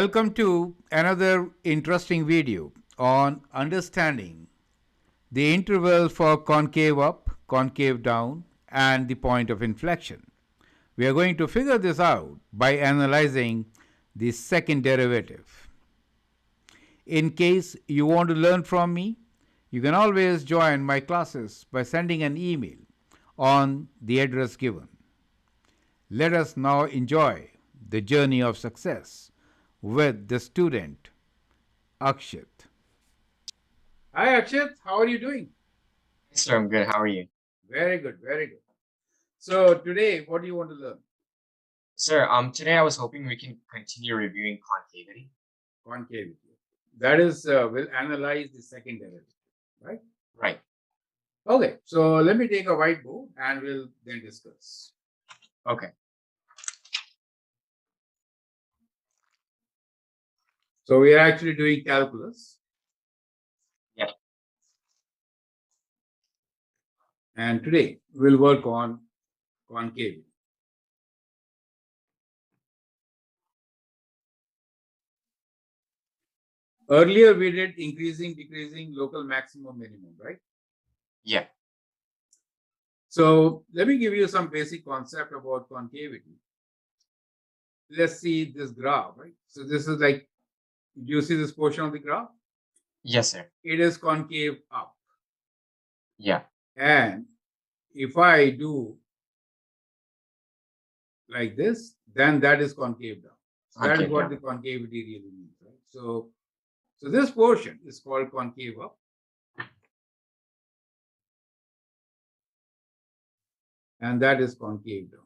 Welcome to another interesting video on understanding the interval for concave up, concave down, and the point of inflection. We are going to figure this out by analyzing the second derivative. In case you want to learn from me, you can always join my classes by sending an email on the address given. Let us now enjoy the journey of success with the student Akshit. Hi Akshit, how are you doing? Yes, sir, I'm good. How are you? Very good, very good. So today, what do you want to learn? Sir, today I was hoping we can continue reviewing concavity. Concavity. That is, we'll analyze the second derivative, right? Right. Okay, so let me take a whiteboard and we'll then discuss. Okay. So we are actually doing calculus. Yep. And today we'll work on concavity. Earlier we did increasing, decreasing, local maximum, minimum, right? Yeah. So let me give you some basic concept about concavity. Let's see this graph, right? So this is like, do you see this portion of the graph? Yes, sir. It is concave up. Yeah. And if I do like this, then that is concave down. So that is what the concavity really means, right? So this portion is called concave up. And that is concave down.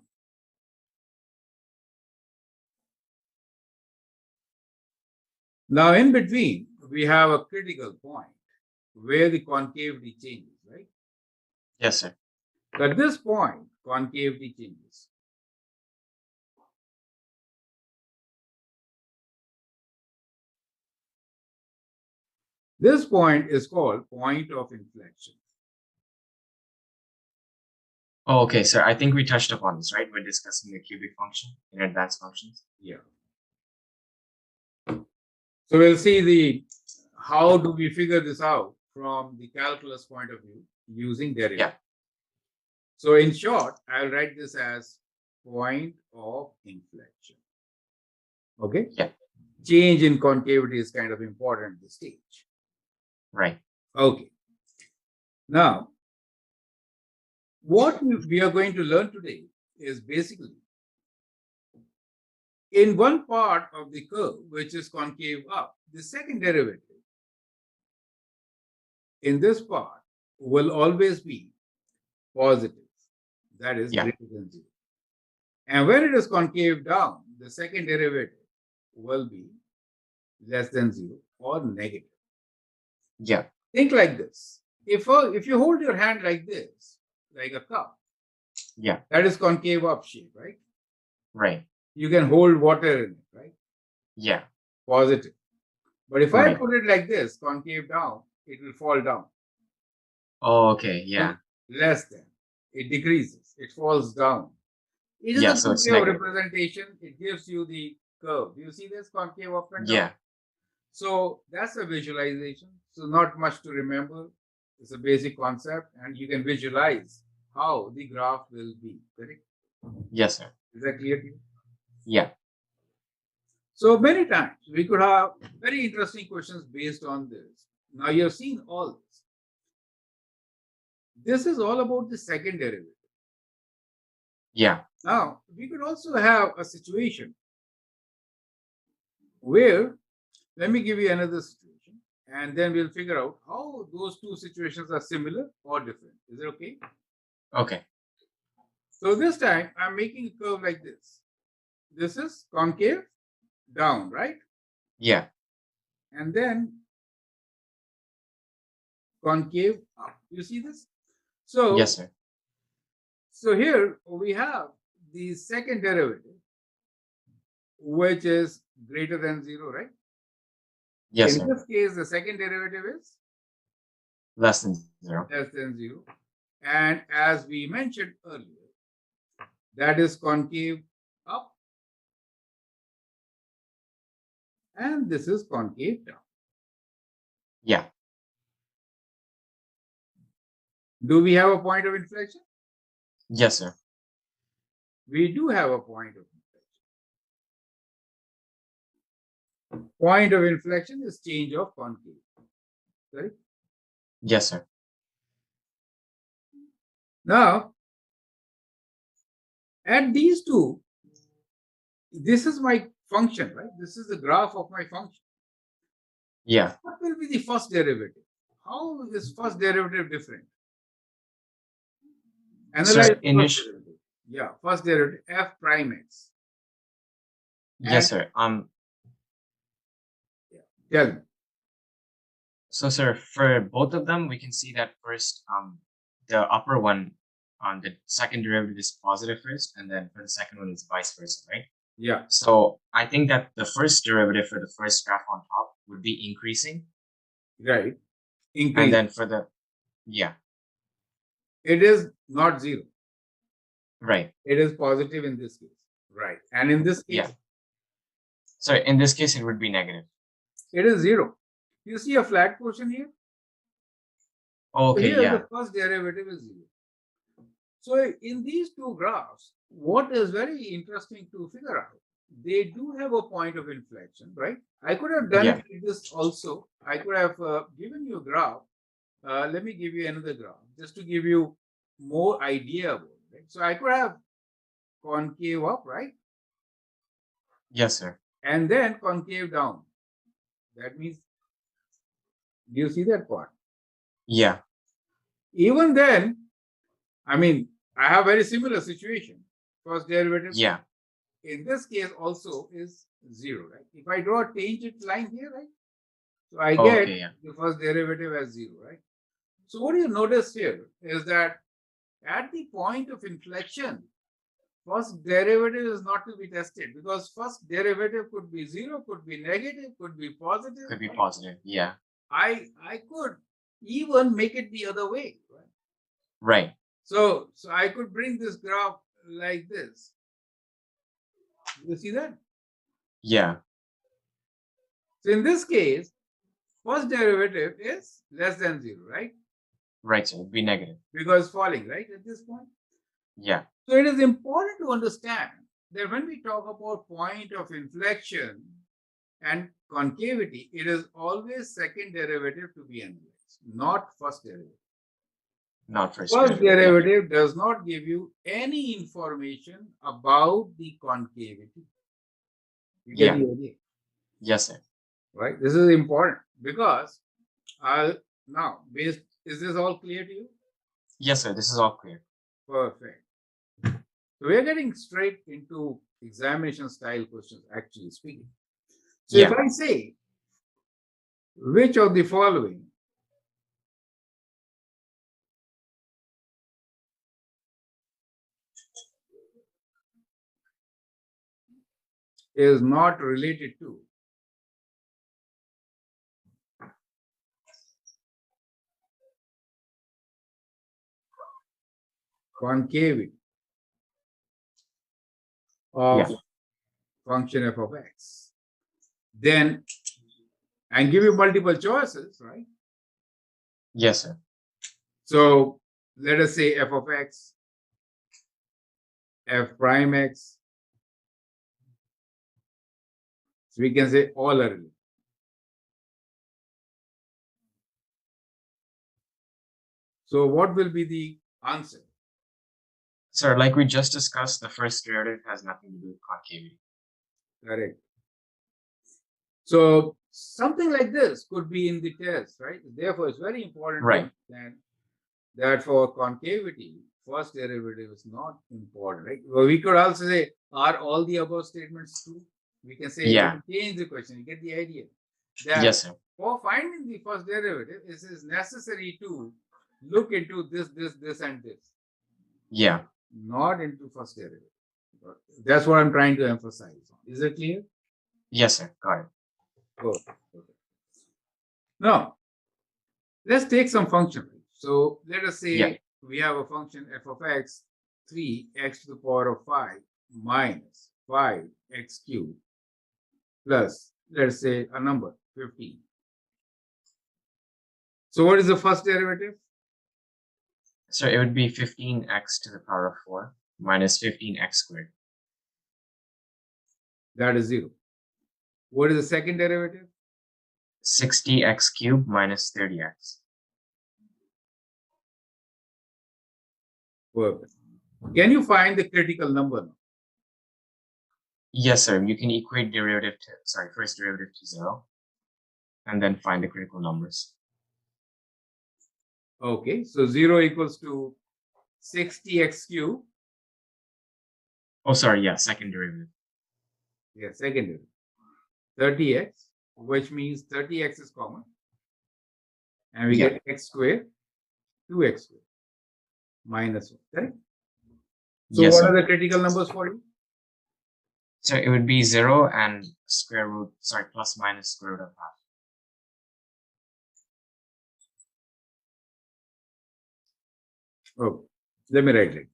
Now, in between, we have a critical point where the concavity changes, right? Yes, sir. So at this point, concavity changes. This point is called point of inflection. Oh, okay, sir. I think we touched upon this, right? We're discussing the cubic function in advanced functions. Yeah. So we'll see how do we figure this out from the calculus point of view using derivative. Yeah. So in short, I'll write this as point of inflection. Okay? Yeah. Change in concavity is kind of important at this stage. Right. Okay. Now, what we are going to learn today is basically in one part of the curve, which is concave up, the second derivative in this part will always be positive. That is greater than 0. And when it is concave down, the second derivative will be less than 0 or negative. Yeah. Think like this. If you hold your hand like this, like a cup, yeah, that is concave up shape, right? Right. You can hold water in it, right? Yeah. Positive. But if I Right. put it like this, concave down, it will fall down. Oh, okay. Yeah. Less than. It decreases. It falls down. It is Yeah, a so it's good way of negative. representation. It gives you the curve. You see this concave up and down? Yeah. So that's a visualization. So not much to remember. It's a basic concept, and you can visualize how the graph will be. Correct? Yes, sir. Is that clear to you? Yeah. So many times we could have very interesting questions based on this. Now you've seen all this. This is all about the second derivative. Yeah. Now we could also have a situation where, let me give you another situation, and then we'll figure out how those two situations are similar or different. Is it okay? Okay. So this time I'm making a curve like this. This is concave down, right? Yeah. And then concave up. You see this? So yes, sir. So here we have the second derivative, which is greater than 0, right? Yes, In sir. this case, the second derivative is Less than 0. less than 0. And as we mentioned earlier, that is concave up and this is concave down. Yeah. Do we have a point of inflection? Yes, sir. We do have a point of inflection. Point of inflection is change of concave, right? Yes, sir. Now, at these two, this is my function, right? This is the graph of my function. Yeah. What will be the first derivative? How is first derivative different? Analyze Sir, first derivative. Yeah, first derivative f prime x. Yes, sir. Tell me. So, sir, for both of them, we can see that first, the upper one, the second derivative is positive first, and then for the second one, it's vice versa, right? Yeah, So I think that the first derivative for the first graph on top would be increasing, right. and Increase. then for the, yeah, It is not zero. right, It is positive in this case. Right. And in this case, yeah. So in this case, it would be negative. it is zero. You see a flat portion here? So Okay, here yeah, the first derivative is zero. So in these two graphs, what is very interesting to figure out, they do have a point of inflection, right? I could have done yeah, it like this also. I could have given you a graph. Let me give you another graph just to give you more idea about it. Right? So I could have concave up, right? yes, sir. And then concave down. That means, do you see that part? Yeah, Even then, I mean, I have very similar situation. First derivative yeah, in this case also is zero, right? If I draw a tangent line here, right? So I get okay, yeah, the first derivative as zero, right? So what you notice here is that at the point of inflection, first derivative is not to be tested because first derivative could be zero, could be negative, could be positive. could be Right? positive, yeah, I could even make it the other way, right? right, So I could bring this graph like this. You see that? yeah, So in this case, first derivative is less than zero, right? right, sir, it'd be negative, Because falling, right, at this point. yeah, So it is important to understand that when we talk about point of inflection and concavity, it is always second derivative to be analyzed, not first derivative. not first First derivative, yeah. derivative does not give you any information about the concavity. You get Yeah. the idea, Yes, sir. right? This is important because now, based, is this all clear to you? Yes, sir, this is all clear. Perfect. So we are getting straight into examination style questions, actually speaking. So if Yeah, I say, which of the following is not related to concavity of yeah, function f of x, then, and give you multiple choices, right? yes, sir. So let us say f of x, f prime x. So we can say all are related. So what will be the answer? Sir, like we just discussed, the first derivative has nothing to do with concavity. Correct. So something like this could be in the test, right? Therefore, it's very important Right. to understand that for concavity, first derivative is not important, right? Well, we could also say, are all the above statements true? We can say, Yeah. we can change the question. You get the idea. That Yes, sir. for finding the first derivative, it is necessary to look into this, and this, Yeah. not into first derivative. That's what I'm trying to emphasize on. Is it clear? Yes, sir. Got it. Good. Okay. Now, let's take some function. So let us say Yeah. we have a function f of x, 3x to the power of 5 minus 5x cubed plus let's say a number, 15. So what is the first derivative? So it would be 15x to the power of 4 minus 15x squared. That is 0. What is the second derivative? 60x cubed minus 30x. Perfect. Can you find the critical number now? Yes, sir. You can equate first derivative to 0 and then find the critical numbers. Okay, so 0 equals to 60x cubed. Oh, sorry. Yeah, second derivative. Yeah, second derivative. 30x, which means 30x is common. And we get x squared, 2x squared, minus 1, correct? So yes, what sir. are the critical numbers for you? So it would be 0 and plus minus square root of half. Okay, let me write it.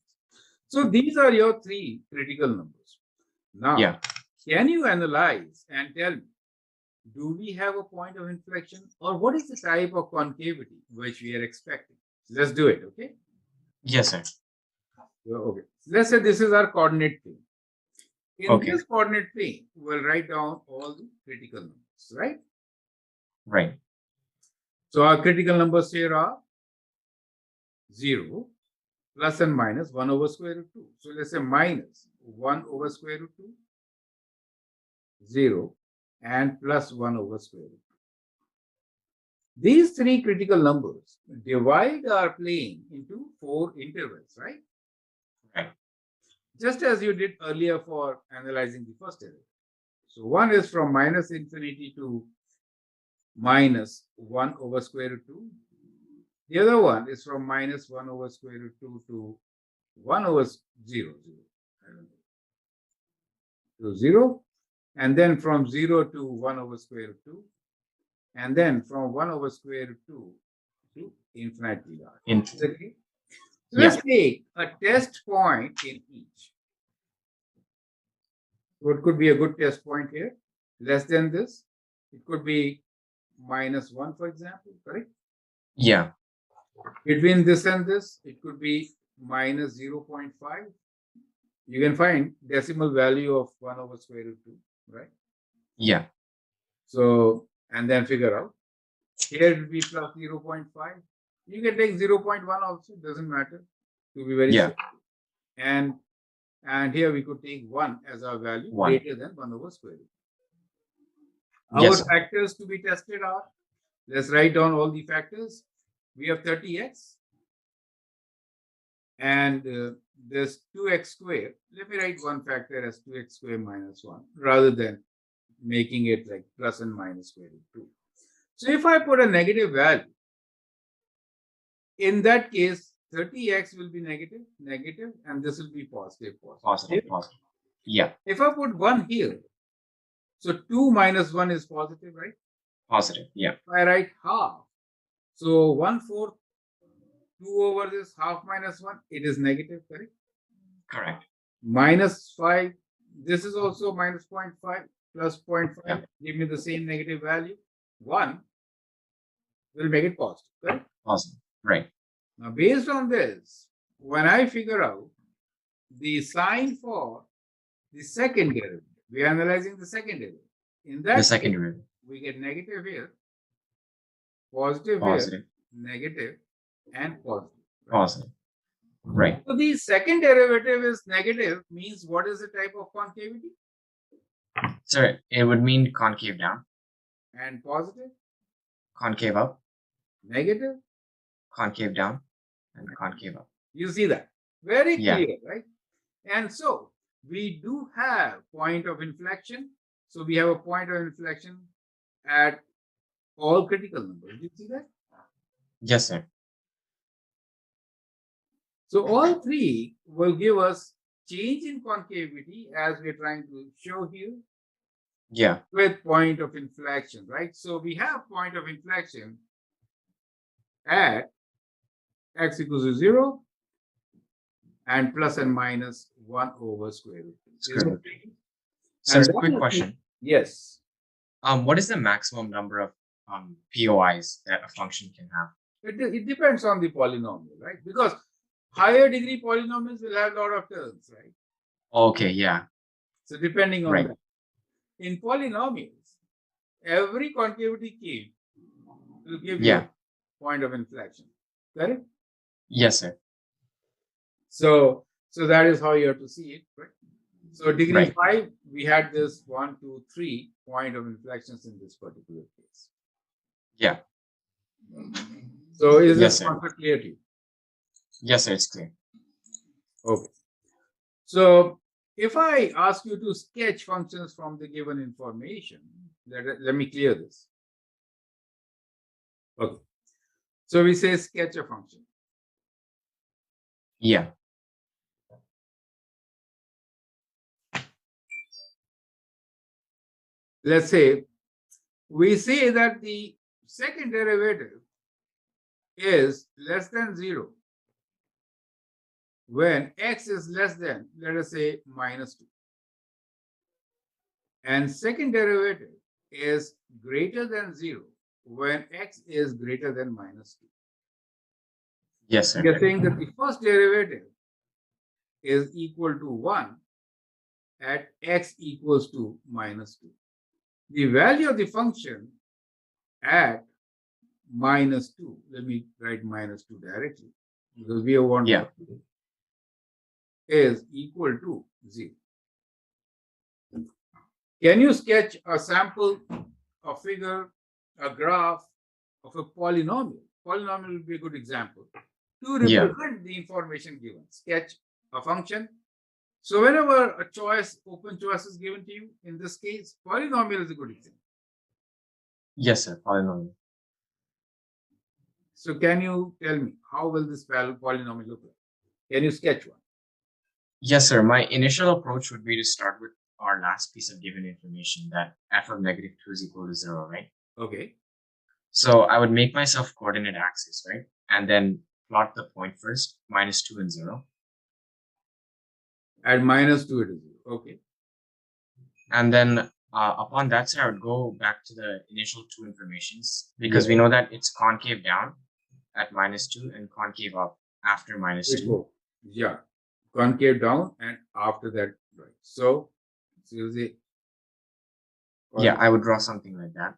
So these are your 3 critical numbers. Now, can you analyze and tell me, do we have a point of inflection, or what is the type of concavity which we are expecting? Let's do it, okay? Yes, sir. Okay. Let's say this is our coordinate plane. In Okay. this coordinate plane, we'll write down all the critical numbers, right? Right. So our critical numbers here are 0, plus and minus 1 over square root 2. So let's say minus 1 over square root 2, 0, and plus 1 over square root 2. These 3 critical numbers divide our plane into 4 intervals, right? Right. Just as you did earlier for analyzing the first derivative. So one is from minus infinity to minus 1 over square root 2. The other one is from minus 1 over square root 2 to 1 over 0, to 0. And then from 0 to 1 over square root 2. And then from 1 over square root 2 to infinity large. Okay? So let's take a test point in each. What could be a good test point here? Less than this. It could be minus 1, for example, correct? Yeah. Between this and this, it could be minus 0.5. You can find decimal value of 1 over square root 2, right? Yeah. So, and then figure out. Here it will be plus 0.5. You can take 0.1 also, doesn't matter, to be very simple. And here we could take 1 as our value, greater than 1 over square root. Our factors to be tested are, let's write down all the factors. We have 30x and this 2x squared. Let me write one factor as 2x squared minus 1 rather than making it like plus and minus square root 2. So if I put a negative value, in that case, 30x will be negative, and this will be positive. Positive. Yeah. If I put 1 here, so 2 minus 1 is positive, right? Positive, yeah. If I write half, so 1/4, 2 over this, half minus 1, it is negative, correct? Correct. Minus 5, this is also minus 0.5, plus 0.5, give me the same negative value. 1 will make it positive, correct? Positive, right. Now, based on this, when I figure out the sign for the second derivative, we are analyzing the second derivative. In that second case, derivative, we get negative here, positive here, negative, and positive. Right? Positive. Right. So the second derivative is negative, means what is the type of concavity? Sir, it would mean concave down. And positive? Concave up. Negative? Concave down and concave up. You see that? Very clear, right? And so we do have point of inflection. So we have a point of inflection at all critical numbers. Do you see that? Yes, sir. So all 3 will give us change in concavity as we're trying to show here. Yeah. With point of inflection, right? So we have point of inflection at x equals to 0 and plus and minus 1 over square root. Sir, quick question. Yes. What is the maximum number of POIs that a function can have? It depends on the polynomial, right? Because higher degree polynomials will have a lot of terms, right? Okay, yeah, So depending on right. that. In polynomials, every concavity cube will give you Yeah, a point of inflection, correct? yes, sir. So that is how you have to see it, right? So degree Right. 5, we had this 1, 2, 3 point of inflections in this particular case. Yeah, So is yes, this sir. concept clear to you? Yes, sir, it's clear. Okay. So if I ask you to sketch functions from the given information, let me clear this. Okay. So we say sketch a function. Yeah, Let's say we say that the second derivative is less than 0 when x is less than, let us say, -2. And second derivative is greater than 0 when x is greater than -2. yes, We sir. are saying that the first derivative is equal to 1 at x equals to -2. The value of the function at -2, let me write -2 directly because we want Yeah, is equal to 0. Can you sketch a sample, a figure, a graph of a polynomial? Polynomial will be a good example to yeah, represent the information given. Sketch a function. So whenever a choice, open choice is given to you, in this case, polynomial is a good example. yes, sir. Polynomial. So can you tell me how will this polynomial look like? Can you sketch one? Yes, sir. My initial approach would be to start with our last piece of given information that f of -2 is equal to 0, right? Okay. So I would make myself coordinate axis, right? And then plot the point first, -2 and 0. At -2 it is 0. Okay. And then upon that, sir, I would go back to the initial two informations because we know that it's concave down at -2 and concave up after -2. Yeah. Concave down and after that, right. So you see, Yeah, I would draw something like that.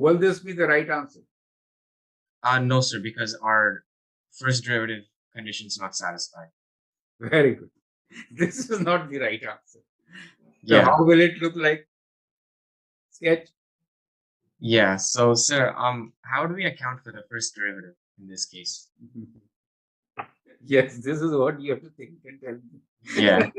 will this be the right answer? No, sir, because our first derivative condition is not satisfied. Very good. This is not the right answer. So Yeah. how will it look like? Sketch. Yeah. So, sir, how do we account for the first derivative in this case? Yes, this is what you have to think and tell me. Yeah.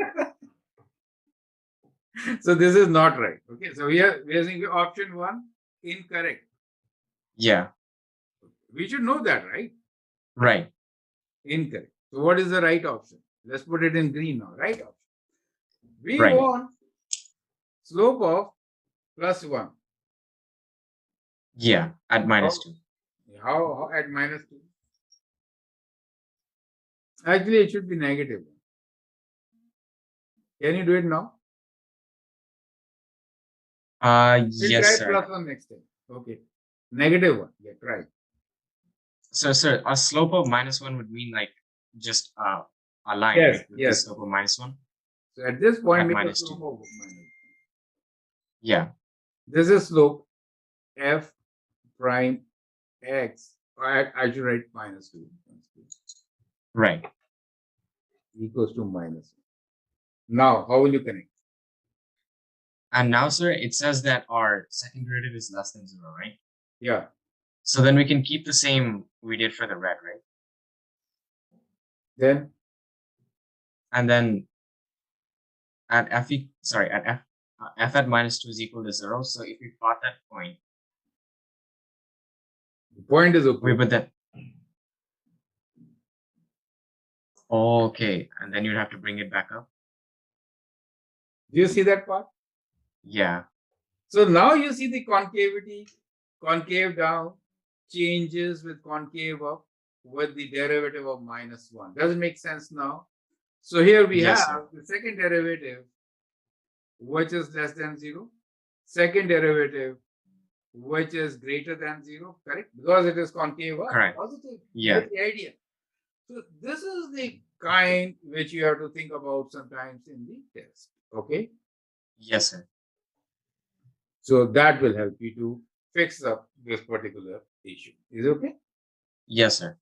So this is not right. Okay. So we are saying option 1 incorrect. Yeah. We should know that, right? Right. Incorrect. So what is the right option? Let's put it in green now. Right option. We Right. want slope of +1. Yeah. At -2. How at -2? Actually, it should be negative. Can you do it now? We'll Yes, try sir. +1 next time. Okay. -1. Yeah, try. So, sir, a slope of -1 would mean like just a line, Yes, right? With the yes. slope of -1 So at this point, at make a -2. slope of -1. Yeah. This is slope f prime x. I should write -2 Right. equals to -1. Now, how will you connect? And now, sir, it says that our second derivative is less than 0, right? Yeah. So then we can keep the same we did for the red, right? Then And then at f, sorry, at f at -2 is equal to 0. So if we plot that point, the point is okay. we would then. Okay, and then you'd have to bring it back up. Do you see that part? Yeah. So now you see the concavity, concave down changes with concave up with the derivative of -1. Does it make sense now? So here we Yes, have sir. the second derivative, which is less than 0. Second derivative, which is greater than 0, correct? Because it is concave up, Correct. positive. Yeah. That's the idea. So this is the kind which you have to think about sometimes in the test, okay? Yes, sir. So that will help you to fix up this particular issue. Is it okay? Yes, sir.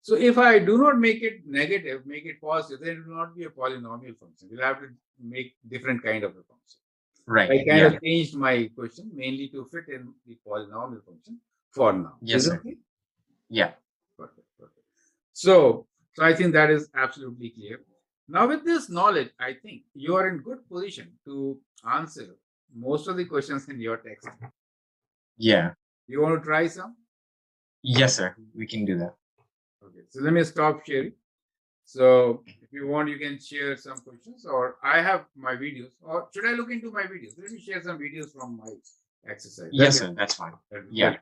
So if I do not make it negative, make it positive, then it will not be a polynomial function. We'll have to make different kind of a function. Right. I kind Yeah. of changed my question mainly to fit in the polynomial function for now. Yes, Is it sir. okay? Yeah. Perfect. Perfect. So I think that is absolutely clear. Now with this knowledge, I think you are in good position to answer most of the questions in your text. Yeah. You want to try some? Yes, sir. We can do that. Okay. So let me stop sharing. So if you want, you can share some questions, or I have my videos, or should I look into my videos? Let me share some videos from my exercise. Yes, sir. That's fine. Yeah.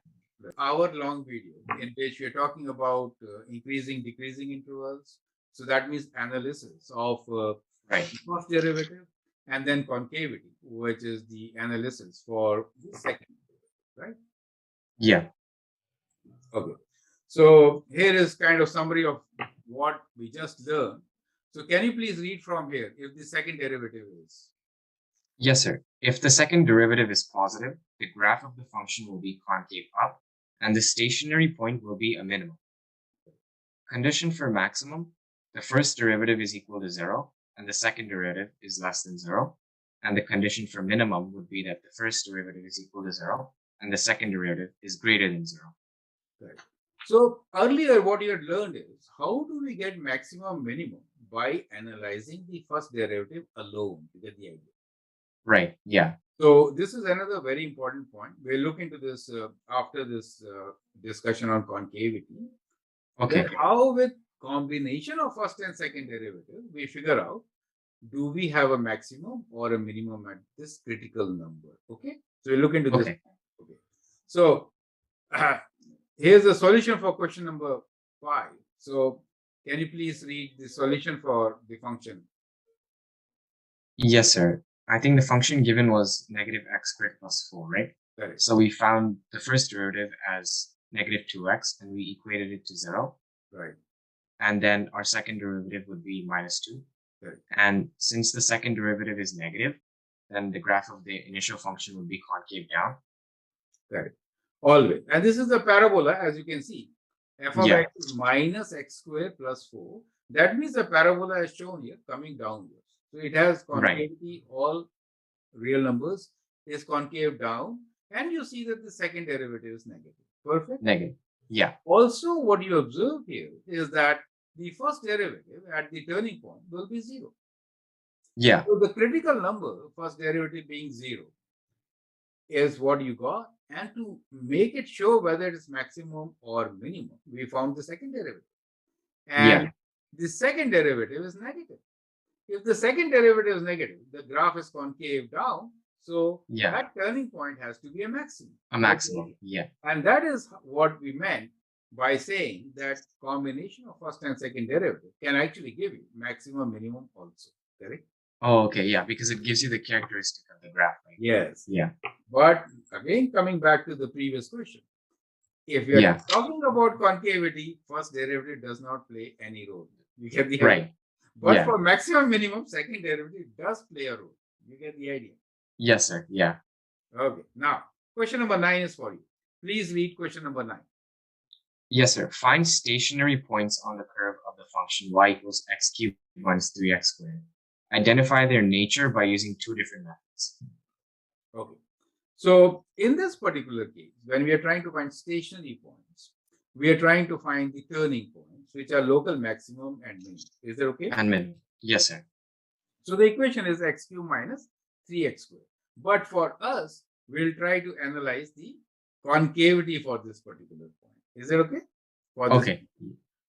Hour-long video in which we're talking about increasing, decreasing intervals. So that means analysis of Right. first derivative and then concavity, which is the analysis for the second derivative, right? Yeah. Okay. So here is kind of summary of what we just learned. So can you please read from here if the second derivative is? Yes, sir. If the second derivative is positive, the graph of the function will be concave up, and the stationary point will be a minimum. Condition for maximum, the first derivative is equal to 0, and the second derivative is less than 0. And the condition for minimum would be that the first derivative is equal to 0, and the second derivative is greater than 0. Right. So earlier what you had learned is how do we get maximum minimum by analyzing the first derivative alone to get the idea. Right. Yeah. So this is another very important point. We'll look into this after this discussion on concavity. Okay. That how with combination of first and second derivative, we figure out do we have a maximum or a minimum at this critical number. Okay. So we look into this. Okay. Okay. So here's the solution for question number 5. So can you please read the solution for the function? Yes, sir. I think the function given was negative x squared plus 4, right? Correct. So we found the first derivative as negative 2x, and we equated it to 0. Right. And then our second derivative would be minus 2. Correct. And since the second derivative is negative, then the graph of the initial function would be concave down. Correct. Always. And this is the parabola, as you can see. F of x is minus x squared plus 4. That means the parabola is shown here coming downwards. So it has concavity, all real numbers is concave down. And you see that the second derivative is negative. Perfect. Negative. Yeah. Also, what you observe here is that the first derivative at the turning point will be 0. Yeah. So the critical number, first derivative being 0, is what you got. And to make it show whether it is maximum or minimum, we found the second derivative. And the second derivative is negative. If the second derivative is negative, the graph is concave down. So that turning point has to be a maximum. A maximum. Okay. Yeah. And that is what we meant by saying that combination of first and second derivative can actually give you maximum, minimum also. Correct? Oh, okay. Yeah, because it gives you the characteristic of the graph. Right? Yes. Yeah. But again, coming back to the previous question, if you are talking about concavity, first derivative does not play any role. You get the idea. Right. But for maximum, minimum, second derivative does play a role. You get the idea. Yes, sir. Yeah. Okay. Now, question number 9 is for you. Please read question number 9. Yes, sir. Find stationary points on the curve of the function y equals x cubed minus 3x squared. Identify their nature by using 2 different methods. Okay. So in this particular case, when we are trying to find stationary points, we are trying to find the turning points, which are local maximum and minimum. Is that okay? And minimum. Yes, sir. So the equation is x cubed minus 3x squared. But for us, we'll try to analyze the concavity for this particular point. Is that okay? Okay.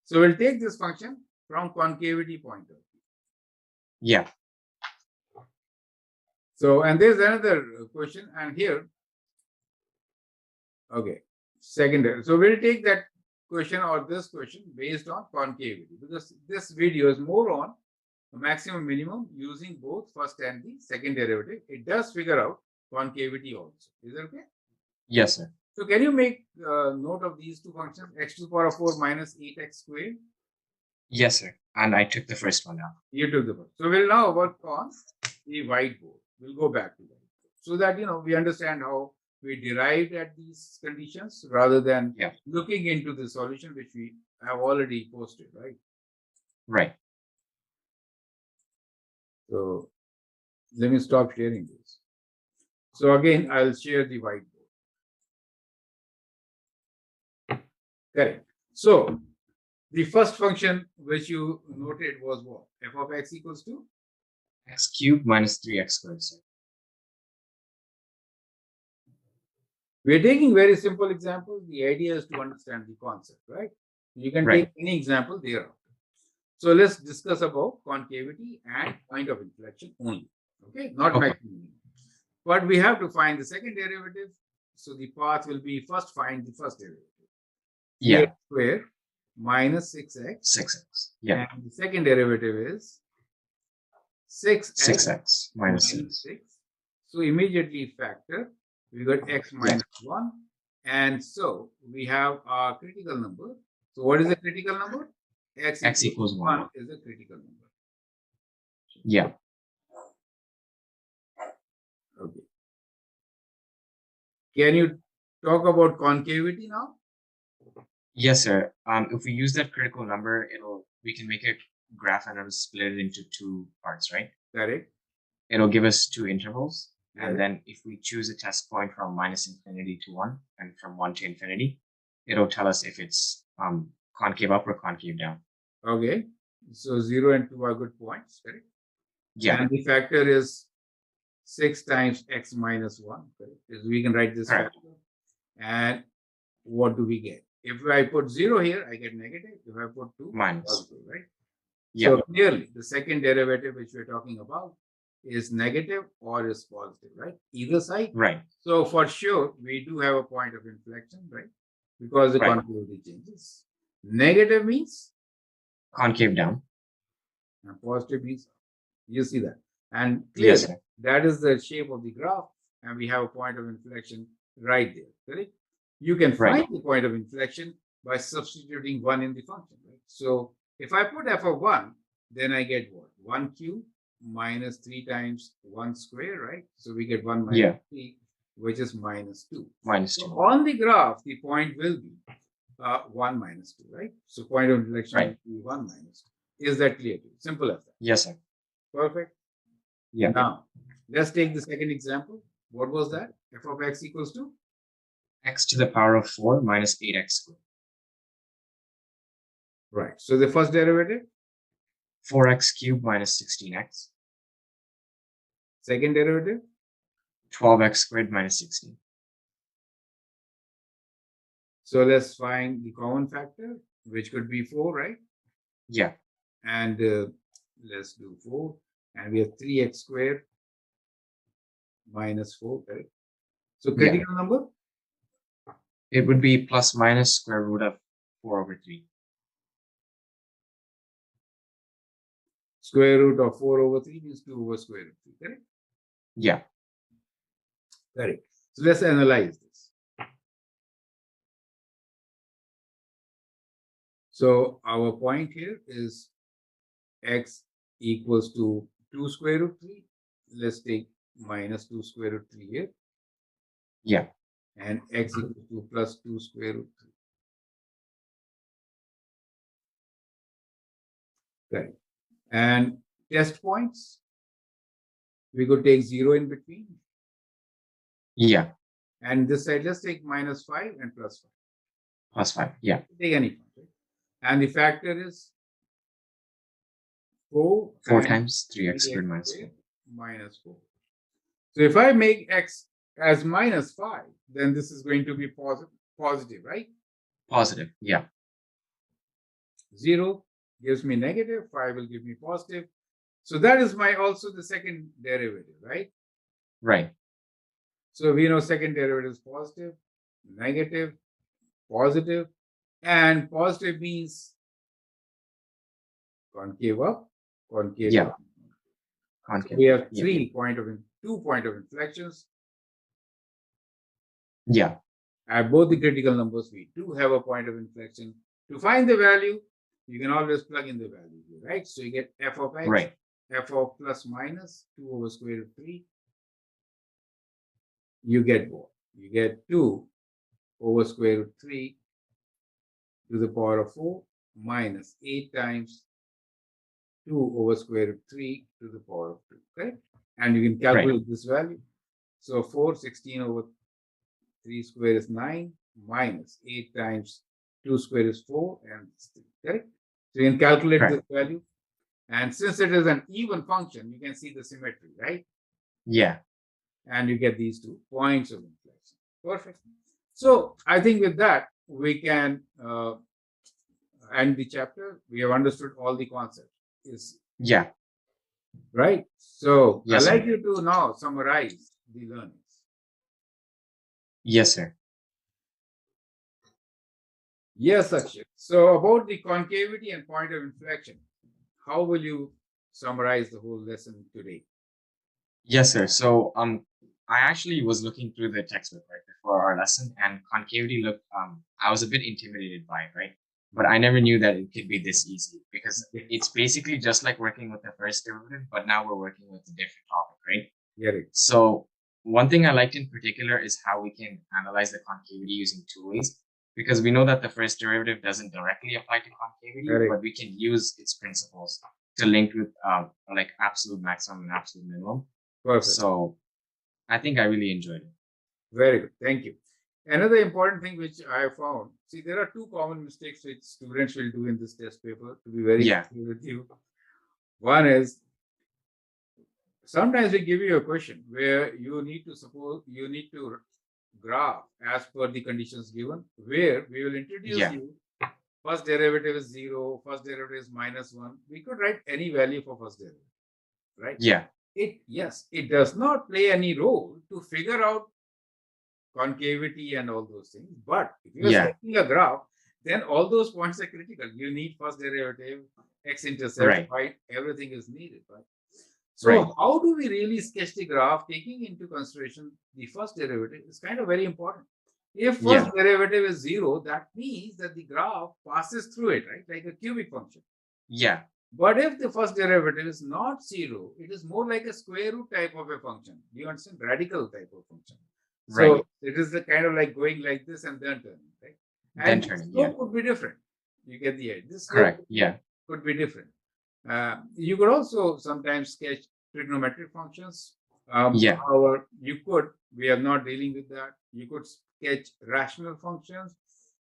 So we'll take this function from concavity point of view. Yeah. So, and there's another question, and here, okay, secondary. So we'll take that question or this question based on concavity, because this video is more on maximum minimum using both first and the second derivative. It does figure out concavity also. Is that okay? Yes, sir. So can you make note of these two functions, x to the power of 4 minus 8x squared? Yes, sir. And I took the first one down. You took the first. So we'll now work on the whiteboard. We'll go back to that so that we understand how we derived at these conditions rather than looking into the solution which we have already posted, right? Right. So let me stop sharing this. So again, I'll share the whiteboard. Correct. So the first function which you noted was what? F of x equals to? X cubed minus 3x squared, sir. We're taking very simple examples. The idea is to understand the concept, right? You can take any example thereafter. So let's discuss about concavity and point of inflection only. Okay, not maximum. But we have to find the second derivative. So the path will be first find the first derivative. Yeah. X square minus 6x. 6x. Yeah. And the second derivative is 6x minus 6. So immediately factor. We got x minus 1. And so we have our critical number. So what is the critical number? X equals 1 is a critical number. Yeah. Okay. Can you talk about concavity now? Yes, sir. If we use that critical number, we can make a graph and it'll split it into two parts, right? Correct. It'll give us two intervals. And then if we choose a test point from minus infinity to 1 and from 1 to infinity, it'll tell us if it's concave up or concave down. Okay. So 0 and 2 are good points, correct? Yeah. And the factor is 6 times x minus 1, correct? So we can write this factor. And what do we get? If I put 0 here, I get negative. If I put 2, minus. Positive, right? Yeah. So clearly, the second derivative which we're talking about is negative or is positive, right? Either side. Right. So for sure, we do have a point of inflection, right? Because the concavity changes. Negative means? Concave down. And positive means? You see that. And clearly, that is the shape of the graph. And we have a point of inflection right there, correct? You can find the point of inflection by substituting 1 in the function, right? So if I put f of 1, then I get what? 1 cube minus 3 times 1 square, right? So we get 1 minus 3, which is minus 2. Minus 2. So on the graph, the point will be 1 minus 2, right? So point of inflection will be 1 minus 2. Is that clear to you? Simple as that. Yes, sir. Perfect. Yeah. Now, let's take the second example. What was that? F of x equals to? X to the power of 4 minus 8x squared. Right. So the first derivative? 4x cubed minus 16x. Second derivative? 12x squared minus 16. So let's find the common factor, which could be 4, right? Yeah. And let's do 4. And we have 3x squared minus 4, correct? So critical number? It would be plus minus square root of 4 over 3. Square root of 4 over 3 means 2 over square root 3, correct? Yeah. Correct. So let's analyze this. So our point here is x equals to 2 square root 3. Let's take minus 2 square root 3 here. Yeah. And x equals to plus 2 square root 3. Correct. And test points, we could take 0 in between. Yeah. And this side, let's take minus 5 and plus 5. Plus 5, yeah. Take any point, right? And the factor is 4 times 3x squared minus 4. Minus 4. So if I make x as minus 5, then this is going to be positive, right? Positive, yeah. 0 gives me negative, 5 will give me positive. So that is also the second derivative, right? Right. So we know second derivative is positive, negative, positive, and positive means concave up, concave down. Concave. So we have 2 point of inflections. Yeah. At both the critical numbers, we do have a point of inflection. To find the value, you can always plug in the value here, right? So you get f of x, Right. f of plus minus 2 over square root 3. You get what? You get 2 over square root 3 to the power of 4 minus 8 times 2 over square root 3 to the power of 2, correct? And you can calculate this value. So 416 over 3 square is 9 minus 8 times 2 square is 4 and 3, correct? So you can calculate this value. And since it is an even function, you can see the symmetry, right? Yeah. And you get these 2 points of inflection. Perfect. So I think with that, we can end the chapter. We have understood all the concepts. Yeah. Right? So Yes, I'd like sir. you to now summarize the learnings. Yes, sir. Yes, Akshay. So about the concavity and point of inflection, how will you summarize the whole lesson today? Yes, sir. So I actually was looking through the textbook right before our lesson, and concavity looked I was a bit intimidated by it, right? But I never knew that it could be this easy because it's basically just like working with the first derivative, but now we're working with a different topic, right? Get it. So one thing I liked in particular is how we can analyze the concavity using two ways, because we know that the first derivative doesn't directly apply to concavity, Correct. but we can use its principles to link with like absolute maximum and absolute minimum. Perfect. So I think I really enjoyed it. Very good. Thank you. Another important thing which I found, see, there are 2 common mistakes which students will do in this test paper, to be very clear with you. One is, sometimes we give you a question where you need to graph as per the conditions given, where we will introduce you. First derivative is 0, first derivative is -1. We could write any value for first derivative, right? Yeah. It does not play any role to figure out concavity and all those things. But if you're sketching a graph, then all those points are critical. You need first derivative, x-intercept, y, everything is needed, right? So how do we really sketch the graph taking into consideration the first derivative is kind of very important. If first derivative is 0, that means that the graph passes through it, right? Like a cubic function. Yeah. But if the first derivative is not 0, it is more like a square root type of a function. Do you understand? Radical type of function. So it is the kind of like going like this and then turning, right? And the slope could be different. You get the idea. This slope could be different. You could also sometimes sketch trigonometric functions. However, we are not dealing with that. You could sketch rational functions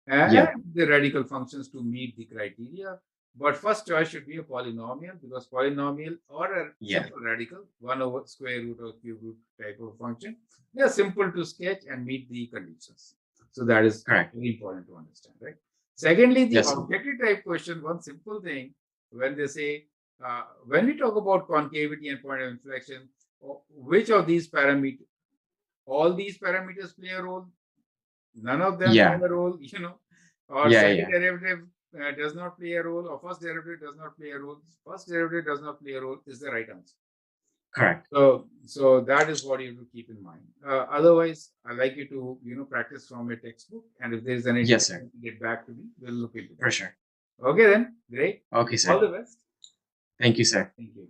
and the radical functions to meet the criteria. But first choice should be a polynomial, because polynomial or a simple radical, 1 over square root or cube root type of function, they are simple to sketch and meet the conditions. So that is very important to understand, right? Secondly, the objective type question, one simple thing, when they say, when we talk about concavity and point of inflection, which of these parameters, all these parameters play a role? None of them play a role, or second derivative does not play a role, or first derivative does not play a role. First derivative does not play a role is the right answer. Correct. So that is what you have to keep in mind. Otherwise, I'd like you to practice from your textbook, and if there is any get back to me, we'll look into it. For sure. Okay then, great. Okay, sir. All the best. Thank you, sir. Thank you.